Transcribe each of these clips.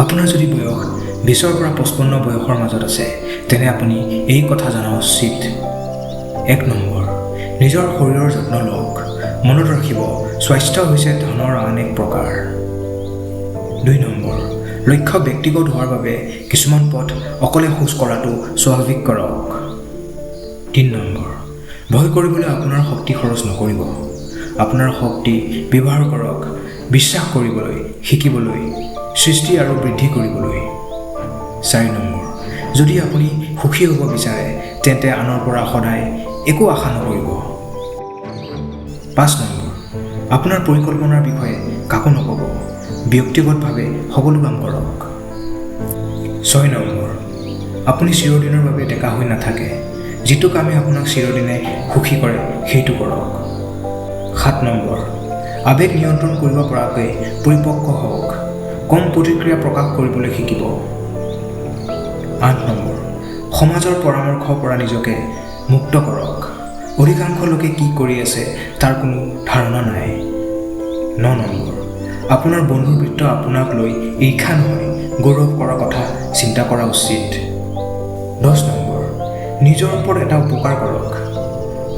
আপোনাৰ যদি বয়স 20ৰ পৰা 55 বয়সৰ মাজত আছে তেনে আপুনি এই কথা জনা উচিত। 1 নম্বৰ, নিজৰ শৰীৰৰ যত্ন লওক। মনত ৰাখিব, স্বাস্থ্য হৈছে ধনৰ আন এক প্ৰকাৰ। 2 নম্বৰ, লক্ষ্য ব্যক্তিগত হোৱাৰ বাবে কিছুমান পথ অকলে খোজ কঢ়াটো স্বাভাৱিক কৰক। 3 নম্বৰ, ভয় কৰিবলৈ আপোনাৰ শক্তি খৰচ নকৰিব। আপোনাৰ শক্তি ব্যৱহাৰ কৰক বিশ্বাস কৰিবলৈ, শিকিবলৈ, সৃষ্টি আৰু বৃদ্ধি কৰিবলৈ। 4 নম্বৰ, যদি আপুনি সুখী হ'ব বিচাৰে তেন্তে আনৰ পৰা সদায় একো আশা নকৰিব। 5 নম্বৰ, আপোনাৰ পৰিকল্পনাৰ বিষয়ে কাকো নক'ব। ব্যক্তিগতভাৱে সকলো কাম কৰক। 6 নম্বৰ, আপুনি চিৰদিনৰ বাবে ডেকা হৈ নাথাকে। যিটো কামে আপোনাক চিৰদিনে সুখী কৰে সেইটো কৰক। 7 নম্বৰ, আৱেগ নিয়ন্ত্ৰণ কৰিব পৰাকৈ পৰিপক্ক হওক। কম প্ৰতিক্ৰিয়া প্ৰকাশ কৰিবলৈ শিকিব। 8 নম্বৰ, সমাজৰ পৰামৰ্শৰ পৰা নিজকে মুক্ত কৰক। অধিকাংশ লোকে কি কৰি আছে তাৰ কোনো ধাৰণা নাই। 9 নম্বৰ, আপোনাৰ বন্ধুবৃত্ত আপোনাক লৈ ঈৰ্ষা নহয় গৌৰৱ কৰাৰ কথা চিন্তা কৰা উচিত। 10 নম্বৰ, নিজৰ ওপৰত এটা উপকাৰ কৰক।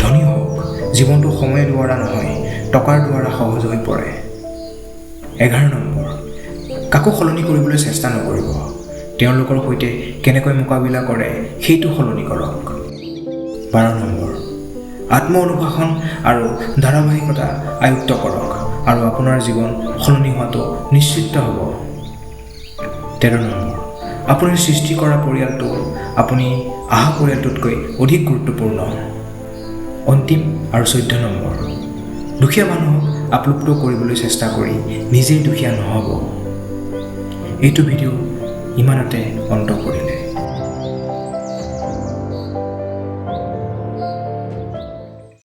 ধনী হওক, জীৱনটো সময়ৰ দ্বাৰা নহয় টকাৰ দ্বাৰা সহজ হৈ পৰে। 11 নম্বৰ, কাকো সলনি কৰিবলৈ চেষ্টা নকৰিব। তেওঁলোকৰ সৈতে কেনেকৈ মোকাবিলা কৰে সেইটো সলনি কৰক। 12 নম্বৰ, আত্ম অনুশাসন আৰু ধাৰাবাহিকতা আয়ত্ব কৰক আৰু আপোনাৰ জীৱন সলনি হোৱাটো নিশ্চিত হ'ব। 13 নম্বৰ, আপুনি সৃষ্টি কৰা পৰিয়ালটো আপুনি আহা পৰিয়ালটোতকৈ অধিক গুৰুত্বপূৰ্ণ। অন্তিম আৰু 14 নম্বৰ, দুখীয়া মানুহক আপ্লুপ্ত কৰিবলৈ চেষ্টা কৰি নিজেই দুখীয়া নহ'ব। এইটো ভিডিঅ' ইমানতে অন্ত কৰিলে।